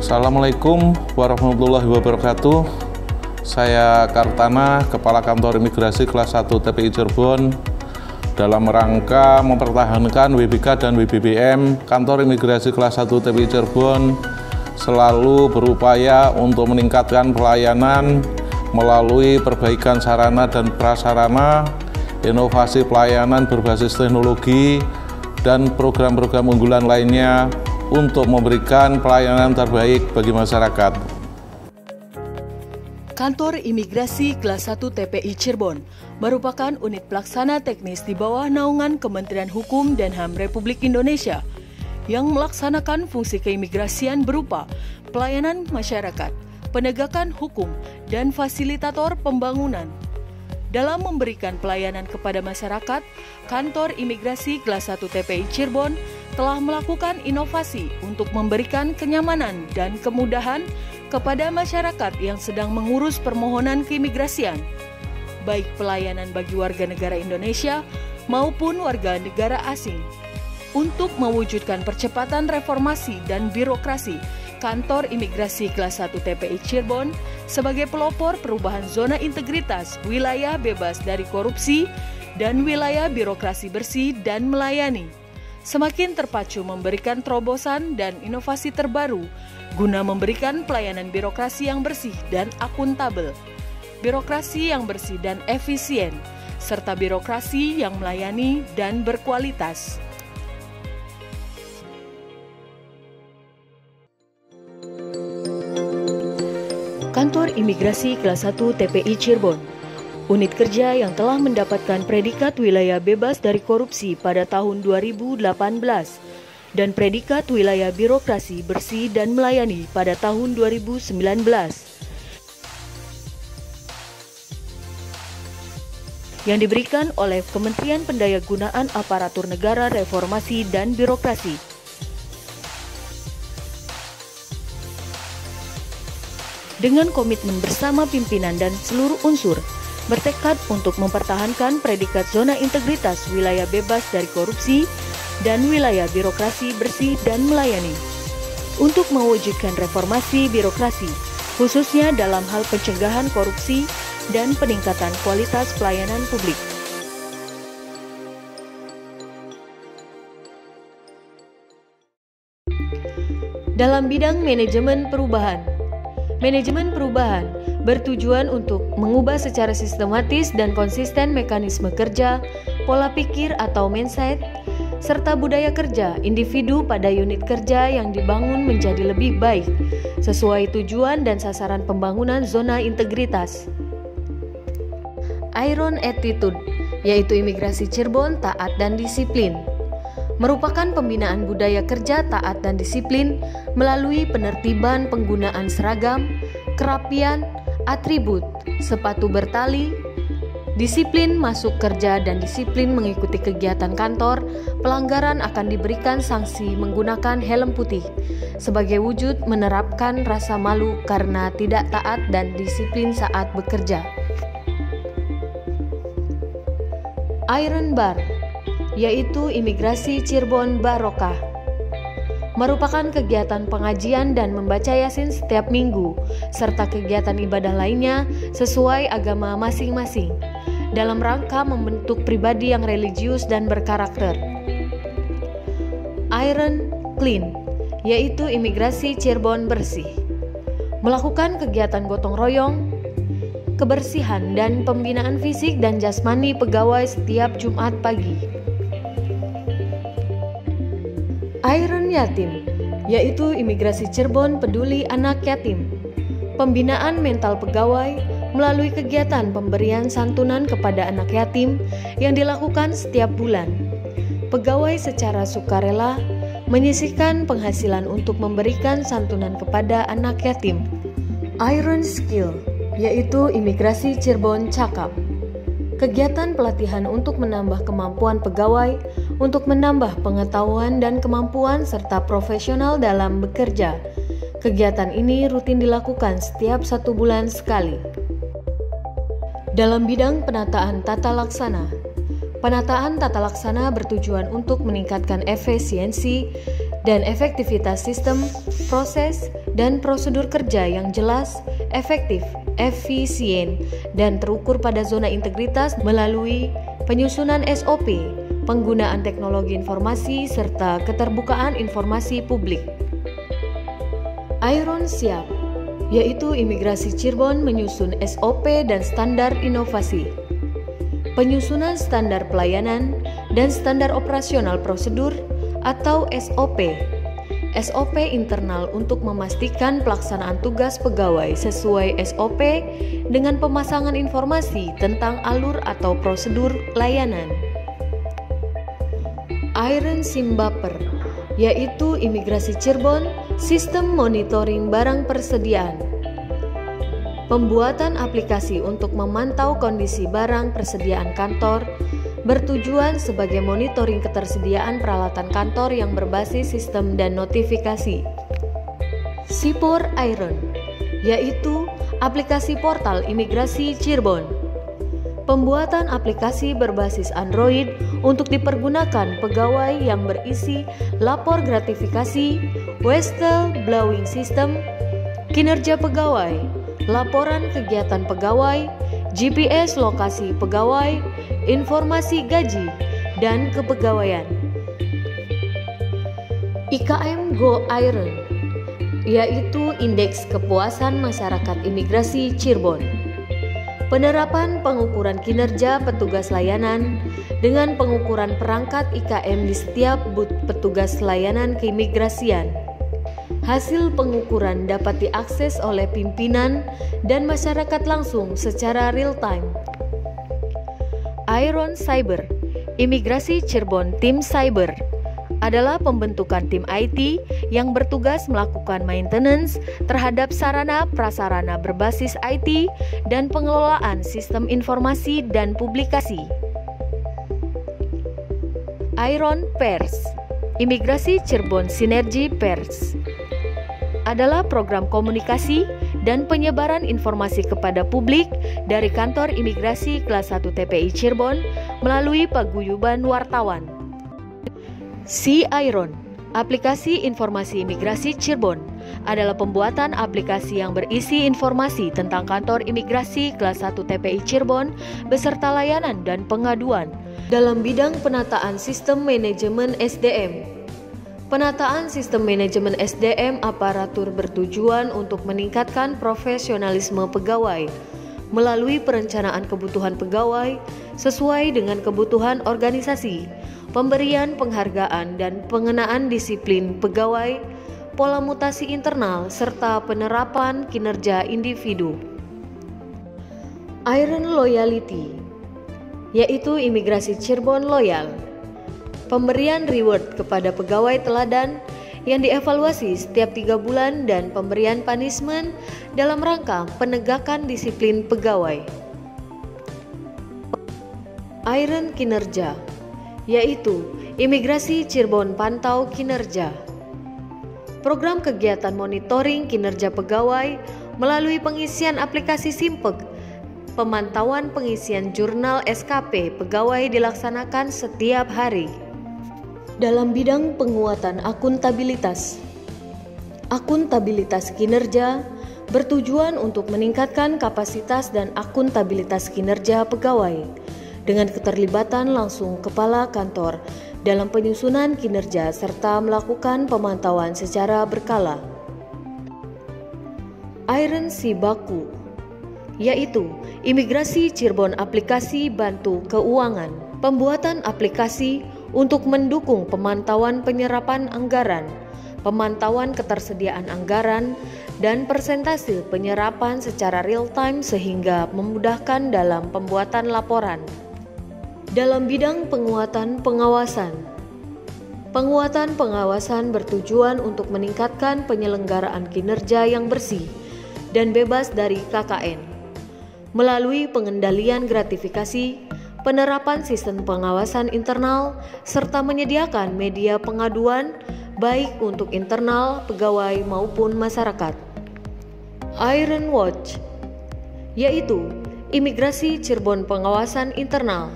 Assalamualaikum warahmatullahi wabarakatuh. Saya Kartana, Kepala Kantor Imigrasi Kelas 1 TPI Cirebon. Dalam rangka mempertahankan WBK dan WBBM, Kantor Imigrasi Kelas 1 TPI Cirebon selalu berupaya untuk meningkatkan pelayanan melalui perbaikan sarana dan prasarana, inovasi pelayanan berbasis teknologi, dan program-program unggulan lainnya untuk memberikan pelayanan terbaik bagi masyarakat. Kantor Imigrasi Kelas 1 TPI Cirebon merupakan unit pelaksana teknis di bawah naungan Kementerian Hukum dan HAM Republik Indonesia yang melaksanakan fungsi keimigrasian berupa pelayanan masyarakat, penegakan hukum, dan fasilitator pembangunan. Dalam memberikan pelayanan kepada masyarakat, Kantor Imigrasi Kelas 1 TPI Cirebon telah melakukan inovasi untuk memberikan kenyamanan dan kemudahan kepada masyarakat yang sedang mengurus permohonan keimigrasian, baik pelayanan bagi warga negara Indonesia maupun warga negara asing. Untuk mewujudkan percepatan reformasi dan birokrasi, Kantor Imigrasi Kelas 1 TPI Cirebon sebagai pelopor perubahan zona integritas, wilayah bebas dari korupsi, dan wilayah birokrasi bersih dan melayani, semakin terpacu memberikan terobosan dan inovasi terbaru guna memberikan pelayanan birokrasi yang bersih dan akuntabel, birokrasi yang bersih dan efisien, serta birokrasi yang melayani dan berkualitas. Kantor Imigrasi Kelas 1 TPI Cirebon, unit kerja yang telah mendapatkan predikat wilayah bebas dari korupsi pada tahun 2018 dan predikat wilayah birokrasi bersih dan melayani pada tahun 2019. Yang diberikan oleh Kementerian Pendayagunaan Aparatur Negara Reformasi dan Birokrasi. Dengan komitmen bersama pimpinan dan seluruh unsur, bertekad untuk mempertahankan predikat zona integritas wilayah bebas dari korupsi dan wilayah birokrasi bersih dan melayani. Untuk mewujudkan reformasi birokrasi, khususnya dalam hal pencegahan korupsi dan peningkatan kualitas pelayanan publik. Dalam bidang manajemen perubahan, manajemen perubahan bertujuan untuk mengubah secara sistematis dan konsisten mekanisme kerja, pola pikir atau mindset, serta budaya kerja individu pada unit kerja yang dibangun menjadi lebih baik, sesuai tujuan dan sasaran pembangunan zona integritas. Iron Attitude, yaitu imigrasi Cirebon taat dan disiplin, merupakan pembinaan budaya kerja taat dan disiplin melalui penertiban penggunaan seragam, kerapian, atribut, sepatu bertali, disiplin masuk kerja dan disiplin mengikuti kegiatan kantor. Pelanggaran akan diberikan sanksi menggunakan helm putih sebagai wujud menerapkan rasa malu karena tidak taat dan disiplin saat bekerja. Iron Bar, yaitu imigrasi Cirebon Barokah, merupakan kegiatan pengajian dan membaca Yasin setiap minggu, serta kegiatan ibadah lainnya sesuai agama masing-masing, dalam rangka membentuk pribadi yang religius dan berkarakter. Iron Clean, yaitu imigrasi Cirebon Bersih, melakukan kegiatan gotong royong, kebersihan dan pembinaan fisik dan jasmani pegawai setiap Jumat pagi. Iron Yatim, yaitu imigrasi Cirebon peduli anak yatim, pembinaan mental pegawai melalui kegiatan pemberian santunan kepada anak yatim yang dilakukan setiap bulan. Pegawai secara sukarela menyisihkan penghasilan untuk memberikan santunan kepada anak yatim. Iron Skill, yaitu imigrasi Cirebon Cakap, kegiatan pelatihan untuk menambah kemampuan pegawai, untuk menambah pengetahuan dan kemampuan serta profesional dalam bekerja. Kegiatan ini rutin dilakukan setiap 1 bulan sekali. Dalam bidang penataan tata laksana, penataan tata laksana bertujuan untuk meningkatkan efisiensi dan efektivitas sistem, proses, dan prosedur kerja yang jelas, efektif, efisien, dan terukur pada zona integritas melalui penyusunan SOP, penggunaan teknologi informasi, serta keterbukaan informasi publik. IRON siap, yaitu Imigrasi Cirebon menyusun SOP dan standar inovasi, penyusunan standar pelayanan, dan standar operasional prosedur atau SOP. SOP internal untuk memastikan pelaksanaan tugas pegawai sesuai SOP dengan pemasangan informasi tentang alur atau prosedur layanan. IRON Simbaper, yaitu Imigrasi Cirebon, sistem monitoring barang persediaan. Pembuatan aplikasi untuk memantau kondisi barang persediaan kantor bertujuan sebagai monitoring ketersediaan peralatan kantor yang berbasis sistem dan notifikasi. Sipor IRON, yaitu aplikasi portal Imigrasi Cirebon. Pembuatan aplikasi berbasis Android untuk dipergunakan pegawai yang berisi lapor gratifikasi, whistle-blowing system, kinerja pegawai, laporan kegiatan pegawai, GPS lokasi pegawai, informasi gaji, dan kepegawaian. IKM Go IRON, yaitu Indeks Kepuasan Masyarakat Imigrasi Cirebon. Penerapan pengukuran kinerja petugas layanan dengan pengukuran perangkat IKM di setiap booth petugas layanan keimigrasian. Hasil pengukuran dapat diakses oleh pimpinan dan masyarakat langsung secara real-time. IRON Cyber, Imigrasi Cirebon Tim Cyber, adalah pembentukan tim IT yang bertugas melakukan maintenance terhadap sarana prasarana berbasis IT dan pengelolaan sistem informasi dan publikasi. IRON Pers, Imigrasi Cirebon Sinergi Pers, adalah program komunikasi dan penyebaran informasi kepada publik dari Kantor Imigrasi Kelas 1 TPI Cirebon melalui paguyuban wartawan. C-IRON, Aplikasi Informasi Imigrasi Cirebon, adalah pembuatan aplikasi yang berisi informasi tentang Kantor Imigrasi Kelas 1 TPI Cirebon beserta layanan dan pengaduan dalam bidang penataan sistem manajemen SDM. Penataan sistem manajemen SDM aparatur bertujuan untuk meningkatkan profesionalisme pegawai melalui perencanaan kebutuhan pegawai sesuai dengan kebutuhan organisasi, pemberian penghargaan dan pengenaan disiplin pegawai, pola mutasi internal, serta penerapan kinerja individu. IRON Loyalty, yaitu Imigrasi Cirebon Loyal, pemberian reward kepada pegawai teladan yang dievaluasi setiap 3 bulan dan pemberian punishment dalam rangka penegakan disiplin pegawai. IRON Kinerja, yaitu Imigrasi Cirebon Pantau Kinerja, program kegiatan monitoring kinerja pegawai melalui pengisian aplikasi Simpeg. Pemantauan pengisian jurnal SKP pegawai dilaksanakan setiap hari. Dalam bidang penguatan akuntabilitas. Akuntabilitas kinerja bertujuan untuk meningkatkan kapasitas dan akuntabilitas kinerja pegawai dengan keterlibatan langsung kepala kantor dalam penyusunan kinerja serta melakukan pemantauan secara berkala. IRON Sibaku, yaitu Imigrasi Cirebon Aplikasi Bantu Keuangan, pembuatan aplikasi untuk mendukung pemantauan penyerapan anggaran, pemantauan ketersediaan anggaran, dan persentase penyerapan secara real-time sehingga memudahkan dalam pembuatan laporan. Dalam bidang penguatan pengawasan. Penguatan pengawasan bertujuan untuk meningkatkan penyelenggaraan kinerja yang bersih dan bebas dari KKN, melalui pengendalian gratifikasi, penerapan sistem pengawasan internal, serta menyediakan media pengaduan baik untuk internal, pegawai maupun masyarakat. IRON Watch, yaitu Imigrasi Cirebon Pengawasan Internal,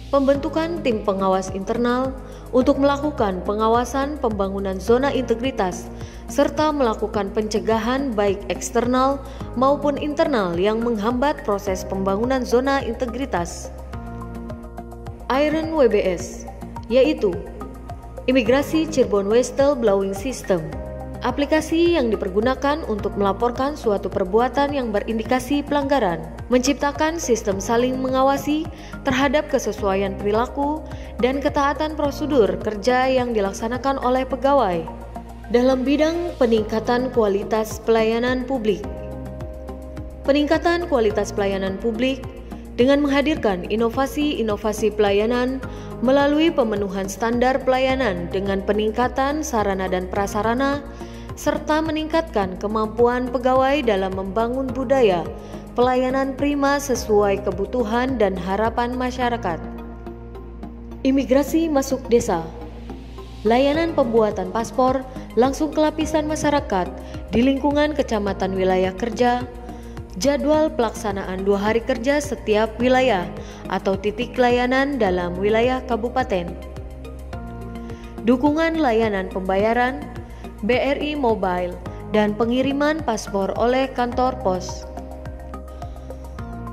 pembentukan tim pengawas internal untuk melakukan pengawasan pembangunan zona integritas serta melakukan pencegahan baik eksternal maupun internal yang menghambat proses pembangunan zona integritas. IREN WBS, yaitu Imigrasi Cirebon Whistleblowing System, aplikasi yang dipergunakan untuk melaporkan suatu perbuatan yang berindikasi pelanggaran, menciptakan sistem saling mengawasi terhadap kesesuaian perilaku dan ketaatan prosedur kerja yang dilaksanakan oleh pegawai dalam bidang peningkatan kualitas pelayanan publik. Peningkatan kualitas pelayanan publik dengan menghadirkan inovasi-inovasi pelayanan melalui pemenuhan standar pelayanan dengan peningkatan sarana dan prasarana, serta meningkatkan kemampuan pegawai dalam membangun budaya pelayanan prima sesuai kebutuhan dan harapan masyarakat. Imigrasi masuk desa, layanan pembuatan paspor langsung ke lapisan masyarakat di lingkungan kecamatan wilayah kerja, jadwal pelaksanaan 2 hari kerja setiap wilayah atau titik layanan dalam wilayah kabupaten. Dukungan layanan pembayaran, BRI Mobile, dan pengiriman paspor oleh kantor pos.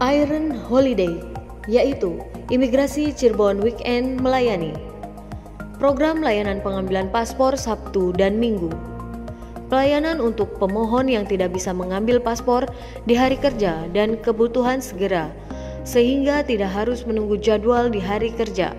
IREN Holiday, yaitu Imigrasi Cirebon Weekend melayani. Program layanan pengambilan paspor Sabtu dan Minggu. Pelayanan untuk pemohon yang tidak bisa mengambil paspor di hari kerja dan kebutuhan segera, sehingga tidak harus menunggu jadwal di hari kerja.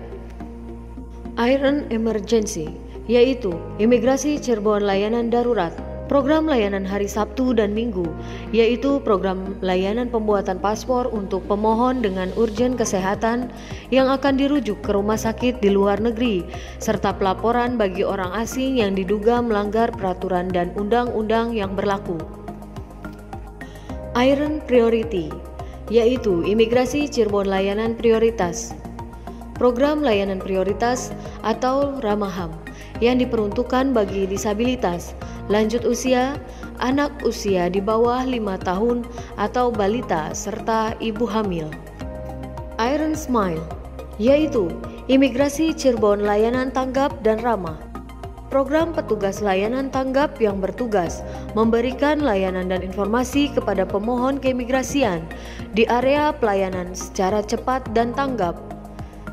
IREN Emergency, yaitu Imigrasi Cirebon Layanan Darurat. Program layanan hari Sabtu dan Minggu, yaitu program layanan pembuatan paspor untuk pemohon dengan urgen kesehatan yang akan dirujuk ke rumah sakit di luar negeri, serta pelaporan bagi orang asing yang diduga melanggar peraturan dan undang-undang yang berlaku. IREN Priority, yaitu Imigrasi Cirebon Layanan Prioritas. Program layanan prioritas atau ramah HAM yang diperuntukkan bagi disabilitas, lanjut usia, anak usia di bawah 5 tahun atau balita, serta ibu hamil. IREN Smile, yaitu Imigrasi Cirebon Layanan Tanggap dan Ramah. Program petugas layanan tanggap yang bertugas memberikan layanan dan informasi kepada pemohon keimigrasian di area pelayanan secara cepat dan tanggap,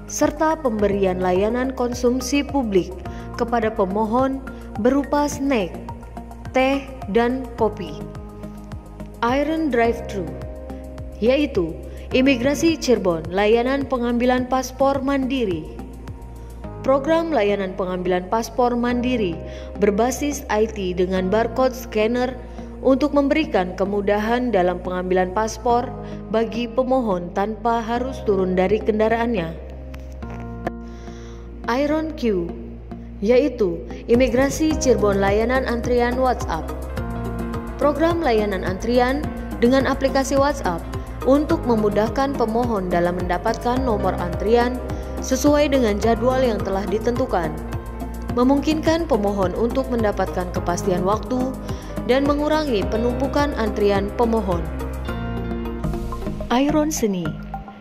serta pemberian layanan konsumsi publik kepada pemohon berupa snack, teh, dan kopi. IREN Drive-Thru, yaitu Imigrasi Cirebon Layanan Pengambilan Paspor Mandiri. Program layanan pengambilan paspor mandiri berbasis IT dengan barcode scanner untuk memberikan kemudahan dalam pengambilan paspor bagi pemohon tanpa harus turun dari kendaraannya. IRON Q, yaitu Imigrasi Cirebon Layanan Antrian WhatsApp. Program layanan antrian dengan aplikasi WhatsApp untuk memudahkan pemohon dalam mendapatkan nomor antrian sesuai dengan jadwal yang telah ditentukan, memungkinkan pemohon untuk mendapatkan kepastian waktu dan mengurangi penumpukan antrian pemohon. IRON Seni,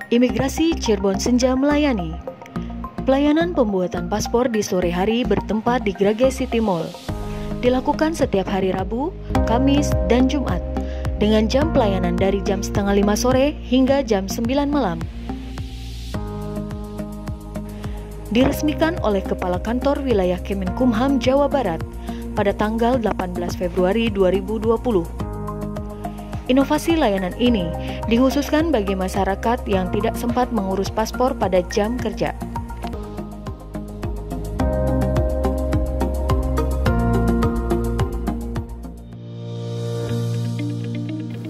Imigrasi Cirebon Senja melayani. Pelayanan pembuatan paspor di sore hari bertempat di Grage City Mall. Dilakukan setiap hari Rabu, Kamis, dan Jumat dengan jam pelayanan dari jam 4:30 sore hingga jam 9 malam. Diresmikan oleh Kepala Kantor Wilayah Kemenkumham Jawa Barat pada tanggal 18 Februari 2020. Inovasi layanan ini dikhususkan bagi masyarakat yang tidak sempat mengurus paspor pada jam kerja.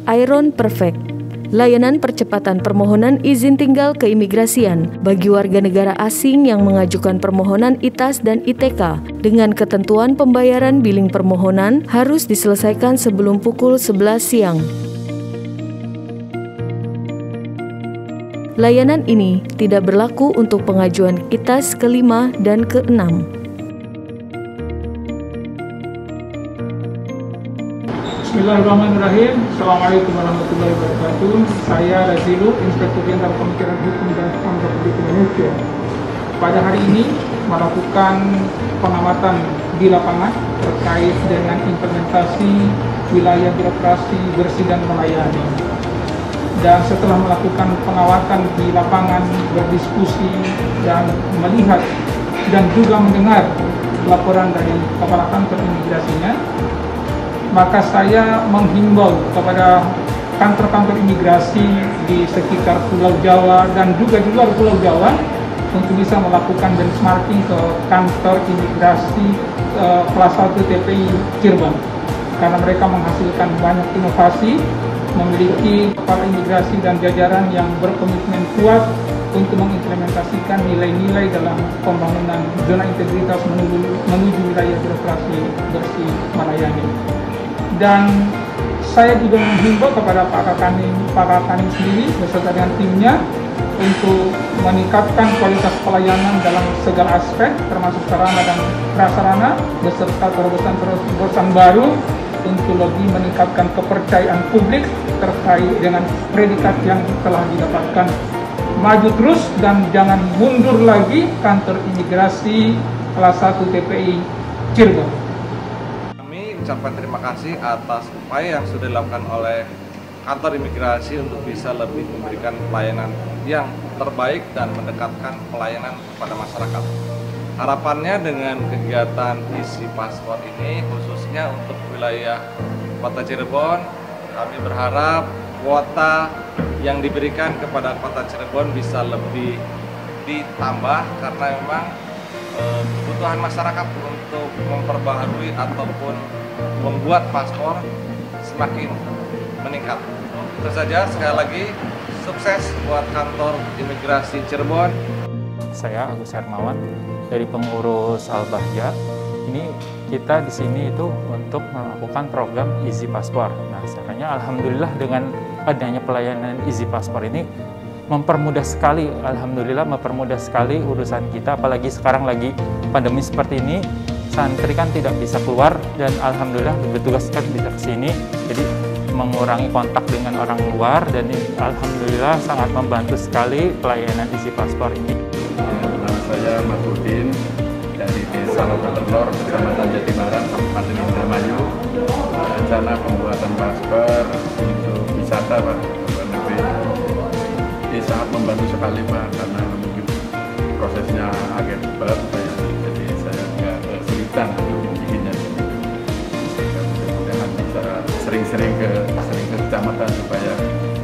IRON Perfect, layanan percepatan permohonan izin tinggal keimigrasian bagi warga negara asing yang mengajukan permohonan ITAS dan ITK dengan ketentuan pembayaran billing permohonan harus diselesaikan sebelum pukul 11 siang. Layanan ini tidak berlaku untuk pengajuan ITAS ke-5 dan ke-6. Bismillahirrahmanirrahim. Assalamualaikum warahmatullahi wabarakatuh. Saya Razilu, Inspektur Jenderal Pemikiran Hukum dan HAM Republik Indonesia. Pada hari ini melakukan pengamatan di lapangan terkait dengan implementasi wilayah birokrasi bersih dan melayani. Dan setelah melakukan pengawasan di lapangan, berdiskusi dan melihat dan juga mendengar laporan dari Kepala Kantor Imigrasinya, maka saya menghimbau kepada kantor-kantor imigrasi di sekitar Pulau Jawa dan juga di luar Pulau Jawa untuk bisa melakukan benchmarking ke kantor imigrasi kelas 1 TPI Cirebon, karena mereka menghasilkan banyak inovasi, memiliki kepala imigrasi dan jajaran yang berkomitmen kuat untuk mengimplementasikan nilai-nilai dalam pembangunan zona integritas menuju wilayah birokrasi bersih melayani. Dan saya juga menghimbau kepada Pak Kakanim sendiri beserta dengan timnya untuk meningkatkan kualitas pelayanan dalam segala aspek, termasuk sarana dan prasarana, beserta terobosan-terobosan baru untuk lebih meningkatkan kepercayaan publik terkait dengan predikat yang telah didapatkan. Maju terus dan jangan mundur lagi kantor imigrasi kelas 1 TPI Cirebon. Kami ucapkan terima kasih atas upaya yang sudah dilakukan oleh kantor imigrasi untuk bisa lebih memberikan pelayanan yang terbaik dan mendekatkan pelayanan kepada masyarakat. Harapannya dengan kegiatan isi paspor ini, khususnya untuk wilayah Kota Cirebon, kami berharap kuota yang diberikan kepada Kota Cirebon bisa lebih ditambah, karena memang kebutuhan masyarakat untuk memperbaharui ataupun membuat paspor semakin meningkat. Itu saja, sekali lagi sukses buat kantor imigrasi Cirebon. Saya Agus Hermawan dari pengurus Al-Bahja. Ini kita di sini itu untuk melakukan program Easy Paspor. Nah, sekarangnya alhamdulillah dengan adanya pelayanan Easy Paspor ini mempermudah sekali, alhamdulillah mempermudah sekali urusan kita, apalagi sekarang lagi pandemi seperti ini, santri kan tidak bisa keluar dan alhamdulillah bertugas kan bisa ke sini. Jadi mengurangi kontak dengan orang luar dan alhamdulillah sangat membantu sekali pelayanan Easy Paspor ini. Nama saya Mahfudin dari Desa Lokatenlor, Kecamatan Jatibarang, Kabupaten Indramayu. Rencana pembuatan paspor untuk wisata, Pak, luar negeri. Ini sangat membantu sekali, Pak, karena mungkin prosesnya agak berat, jadi saya agak kesulitan untuk membuatnya. Mudah-mudahan bisa sering-sering ke kecamatan supaya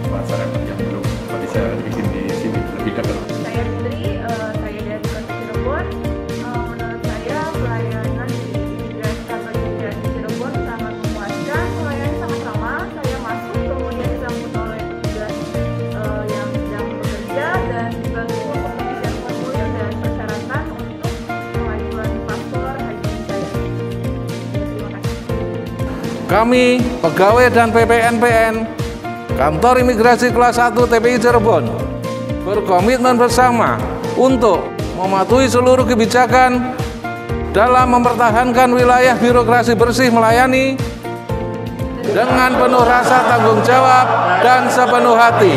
masyarakat yang belum bisa bikin di sini lebih dekat. Saya Putri, saya dari Kota Cirebon. Menurut saya pelayanan di imigrasi kantor imigrasi Cirebon sangat memuaskan, pelayanan sangat ramah. Saya masuk kemudian disambut oleh petugas yang sedang bekerja dan dibantu untuk pengisian formulir dan persyaratan untuk pengajuan paspor haji saya. Terima kasih. Kami, pegawai dan PPNPN Kantor Imigrasi Kelas 1 TPI Cirebon berkomitmen bersama untuk mematuhi seluruh kebijakan dalam mempertahankan wilayah birokrasi bersih melayani dengan penuh rasa tanggung jawab dan sepenuh hati.